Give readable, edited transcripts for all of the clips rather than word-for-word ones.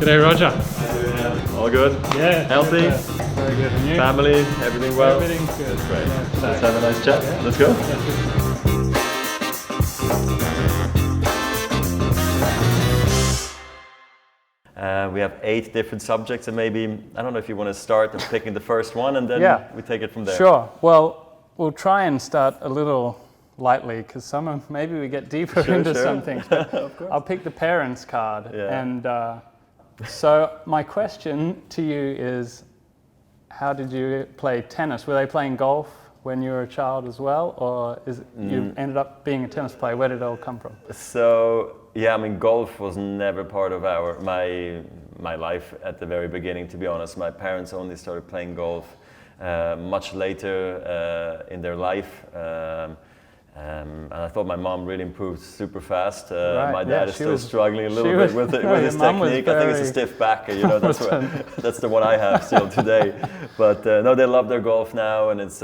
G'day, Roger. All good? Yeah. Healthy? Very good. And you? Family? Everything well? Everything's good. Great. Nice Let's day. have a nice chat. Let's go. We have 8 different subjects, and maybe, I don't know if you want to start with picking the first one, and then we take it from there. Sure. Well, we'll try and start a little lightly, because maybe we get deeper into some things. But I'll pick the parents card. Yeah. And so my question to you is, how did you play tennis? Were they playing golf when you were a child as well, or you ended up being a tennis player? Where did it all come from? So, yeah, I mean, golf was never part of my life at the very beginning, to be honest. My parents only started playing golf much later in their life. And I thought my mom really improved super fast. My dad is still struggling a little bit with his technique. I think it's a stiff back, you know, that's the one I have still today. But no, they love their golf now, and it's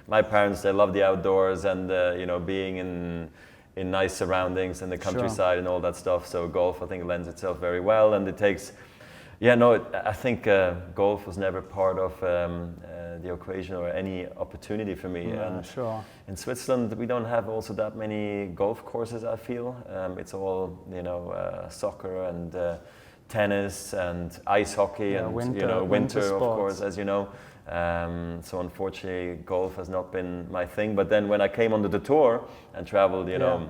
my parents, they love the outdoors and you know, being in nice surroundings in the countryside and all that stuff. So golf, I think, lends itself very well, and it takes. I think golf was never part of the equation or any opportunity for me. In Switzerland, we don't have also that many golf courses, I feel. It's all, you know, soccer and tennis and ice hockey and winter of course, as you know. So unfortunately, golf has not been my thing. But then when I came onto the tour and traveled, you know,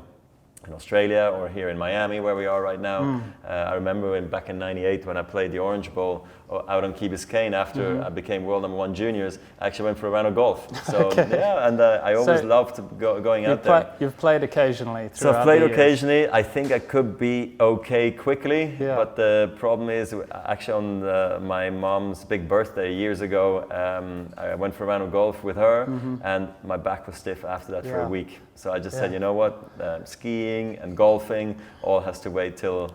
in Australia or here in Miami, where we are right now. I remember back in '98 when I played the Orange Bowl out on Key Biscayne after I became world #1 juniors. I actually went for a round of golf. So I always loved going out there. You've played occasionally throughout the years. So I've played occasionally. I think I could be okay quickly, but the problem is actually on my mom's big birthday years ago, I went for a round of golf with her, and my back was stiff after that for a week. So I just said, you know what, skiing and golfing all has to wait till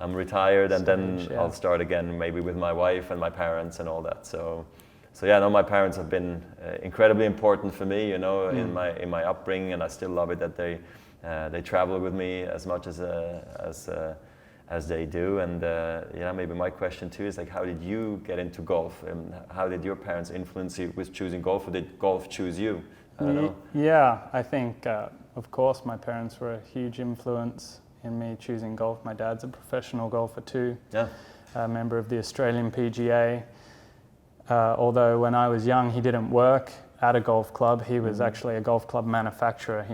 I'm retired, and then I'll start again, maybe with my wife and my parents and all that. So my parents have been incredibly important for me, you know, in my upbringing, and I still love it that they travel with me as much as they do. And maybe my question too is, like, how did you get into golf, and how did your parents influence you with choosing golf, or did golf choose you? I don't know. Yeah, I think, of course, my parents were a huge influence in me choosing golf. My dad's a professional golfer too, a member of the Australian PGA. Although when I was young, he didn't work at a golf club. He was actually a golf club manufacturer.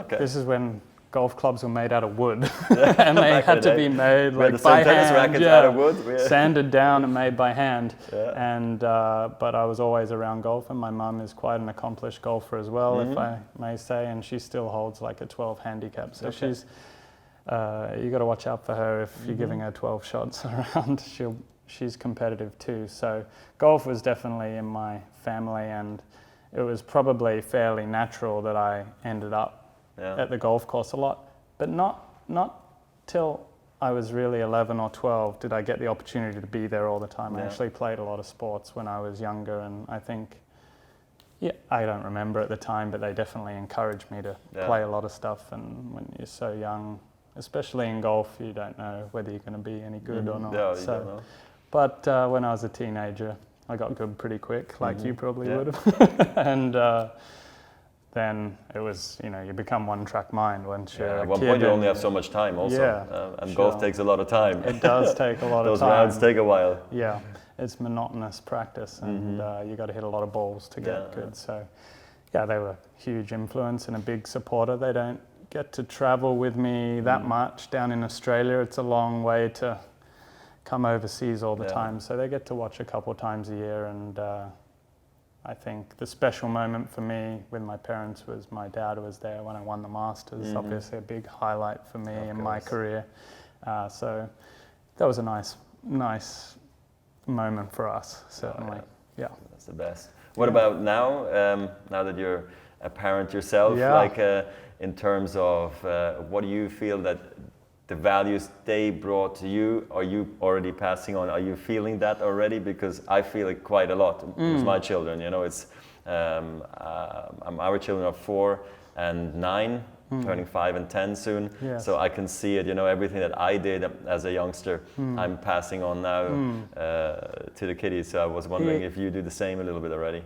This is when golf clubs were made out of wood, and they had to be made like by hand, out of wood, sanded down and made by hand. And but I was always around golf, and my mum is quite an accomplished golfer as well, if I may say, and she still holds like a 12 handicap. So she's you got to watch out for her if you're giving her 12 shots around. She's competitive too. So golf was definitely in my family, and it was probably fairly natural that I ended up at the golf course a lot, but not till I was really 11 or 12 did I get the opportunity to be there all the time. I actually played a lot of sports when I was younger, and I think, I don't remember at the time, but they definitely encouraged me to play a lot of stuff. And when you're so young, especially in golf, you don't know whether you're going to be any good or not. You don't know. But when I was a teenager, I got good pretty quick, like you probably would have. And then it was, you know, you become one-track mind once you're a at one kid. point you only have so much time also, and golf takes a lot of time. It does take a lot of Those time. rounds take a while. Yeah, it's monotonous practice, and you got to hit a lot of balls to get good. So, they were a huge influence and a big supporter. They don't get to travel with me that much down in Australia. It's a long way to come overseas all the time, so they get to watch a couple times a year. And I think the special moment for me with my parents was my dad was there when I won the Masters. Obviously a big highlight for me in my career. So that was a nice moment for us, certainly. That's the best. What about now? Now that you're a parent yourself, in terms of what do you feel that the values they brought to you, are you already passing on? Are you feeling that already? Because I feel it quite a lot with my children. You know, it's our children are 4 and 9, turning 5 and 10 soon. Yes. So I can see it, everything that I did as a youngster, I'm passing on now to the kiddies. So I was wondering if you do the same a little bit already.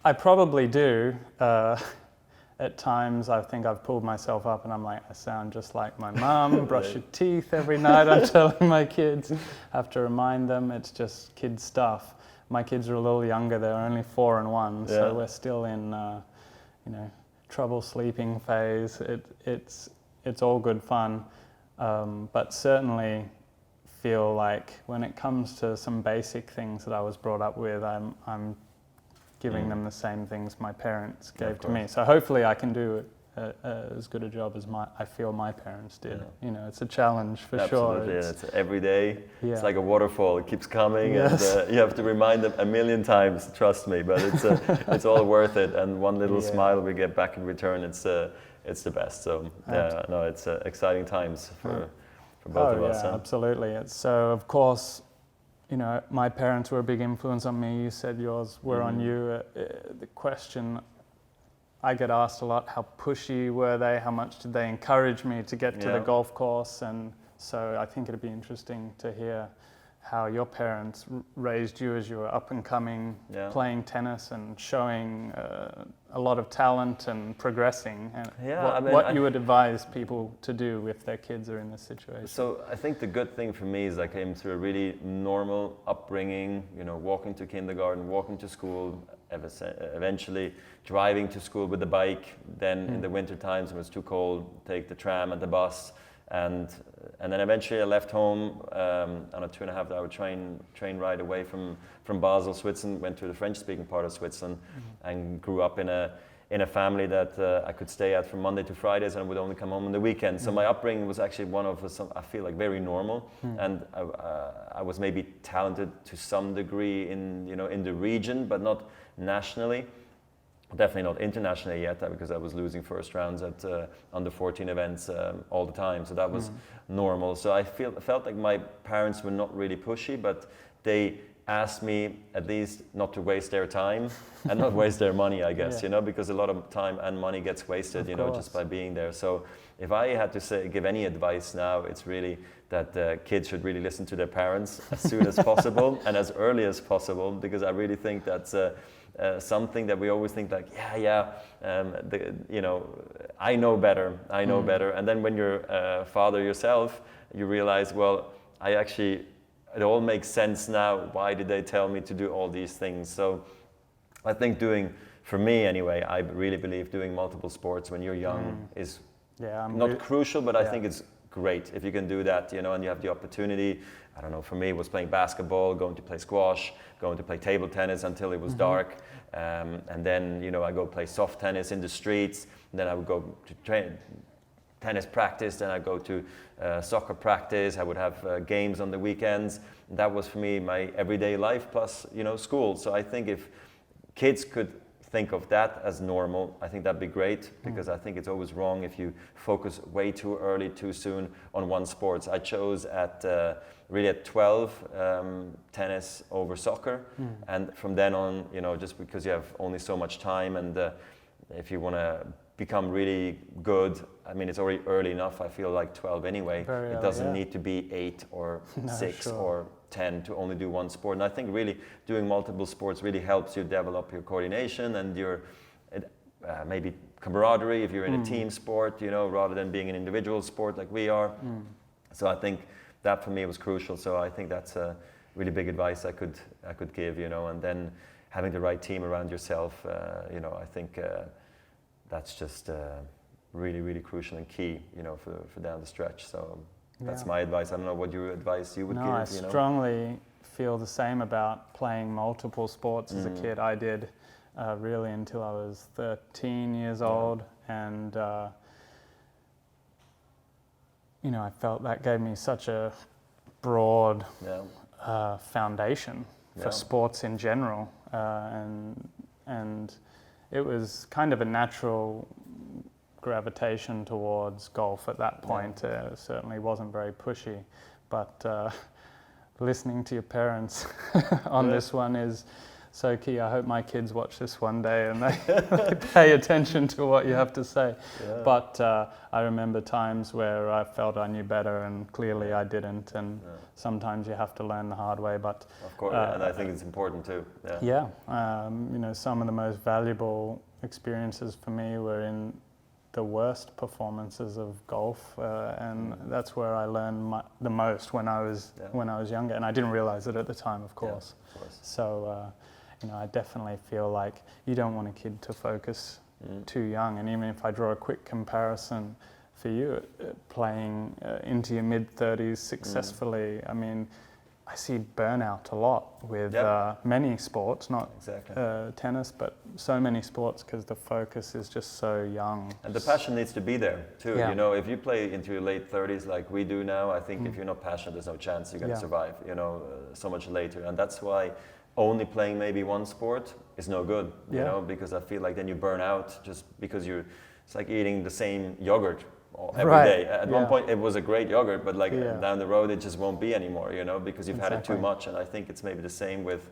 I probably do. At times I think I've pulled myself up and I'm like, I sound just like my mum. Brush your teeth every night, I'm telling my kids. I have to remind them it's just kid stuff. My kids are a little younger, they're only 4 and 1, so we're still in trouble sleeping phase. It's all good fun, but certainly feel like when it comes to some basic things that I was brought up with, I'm giving them the same things my parents gave to me. So hopefully I can do as good a job as I feel my parents did. It's a challenge for sure. Absolutely, it's every day. It's like a waterfall, it keeps coming, and you have to remind them a million times, trust me, but it's all worth it, and one little smile we get back in return, it's the best. So it's exciting times for both of us. Absolutely. So of course, my parents were a big influence on me. You said yours were on you. The question I get asked a lot, how pushy were they? How much did they encourage me to get to the golf course? And so I think it'd be interesting to hear how your parents raised you as you were up and coming, playing tennis and showing a lot of talent and progressing. And what you would advise people to do if their kids are in this situation? So I think the good thing for me is I came through a really normal upbringing, walking to kindergarten, walking to school, eventually driving to school with the bike, then in the winter times when it was too cold, take the tram and the bus. And then eventually I left home on a 2.5-hour train ride away from Basel, Switzerland, went to the French-speaking part of Switzerland, and grew up in a family that I could stay at from Monday to Fridays, and I would only come home on the weekend. So my upbringing was actually one of I feel like very normal, and I was maybe talented to some degree in the region, but not nationally. Definitely not internationally yet, because I was losing first rounds at under 14 events all the time. So that was normal. So I felt like my parents were not really pushy, but they asked me at least not to waste their time and not waste their money, I guess, because a lot of time and money gets wasted, just by being there. So if I had to give any advice now, it's really that kids should really listen to their parents as soon as possible and as early as possible, because I really think that's something that we always think like, I know better, and then when you're a father yourself, you realize, well, it all makes sense now. Why did they tell me to do all these things? So I think for me anyway, I really believe doing multiple sports when you're young is not crucial, but I think it's great if you can do that, and you have the opportunity. I don't know, for me it was playing basketball, going to play squash, going to play table tennis until it was dark, and then I go play soft tennis in the streets, and then I would go to tennis practice, then I'd go to soccer practice, I would have games on the weekends. That was for me my everyday life plus school. So I think if kids could think of that as normal, I think that'd be great, because I think it's always wrong if you focus way too early, too soon on one sport. I chose at 12 tennis over soccer, and from then on, just because you have only so much time, and if you want to become really good, I mean, it's already early enough, I feel like 12 anyway. It doesn't need to be 8 or 6 or 10 to only do one sport. And I think really doing multiple sports really helps you develop your coordination and your maybe camaraderie if you're in a team sport, rather than being an individual sport like we are. So I think that for me was crucial. So I think that's a really big advice I could give, and then having the right team around yourself, I think that's just really, really crucial and key, for down the stretch. So that's my advice. I don't know what your advice you would give. I strongly feel the same about playing multiple sports as a kid. I did really until I was 13 years old, and I felt that gave me such a broad foundation for sports in general, and it was kind of a natural gravitation towards golf at that point. Certainly wasn't very pushy, but listening to your parents on this one is so key. I hope my kids watch this one day and they pay attention to what you have to say. Yeah. But I remember times where I felt I knew better and clearly I didn't, and sometimes you have to learn the hard way. But of course, and I think it's important too. Yeah, you know, some of the most valuable experiences for me were in the worst performances of golf, and that's where I learned the most when I was younger, and I didn't realize it at the time, of course. Yeah, of course. So, you know, I definitely feel like you don't want a kid to focus too young, and even if I draw a quick comparison for you, playing into your mid-30s successfully, I mean, I see burnout a lot with many sports, not tennis, but so many sports, because the focus is just so young. And the passion needs to be there too. You know, if you play into your late 30s like we do now, I think if you're not passionate, there's no chance you're going to survive, you know, so much later. And that's why only playing maybe one sport is no good, you know, because I feel like then you burn out just because it's like eating the same yogurt every day. At one point it was a great yogurt, but like down the road it just won't be anymore, you know, because you've had it too much. And I think it's maybe the same with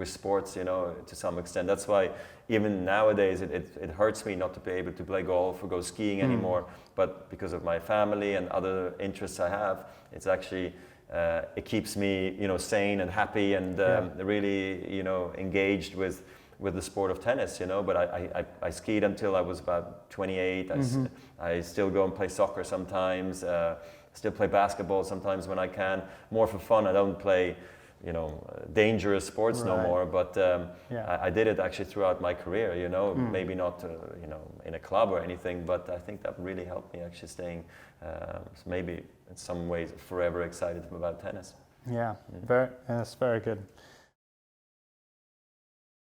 sports, you know, to some extent. That's why even nowadays it hurts me not to be able to play golf or go skiing anymore, but because of my family and other interests I have, it's actually it keeps me, you know, sane and happy and really, you know, engaged with the sport of tennis, you know. But I skied until I was about 28. I still go and play soccer sometimes, still play basketball sometimes when I can, more for fun. I don't play, you know, dangerous sports no more, but I did it actually throughout my career, you know, maybe not, you know, in a club or anything, but I think that really helped me actually staying, maybe in some ways forever excited about tennis. Yeah, that's very good.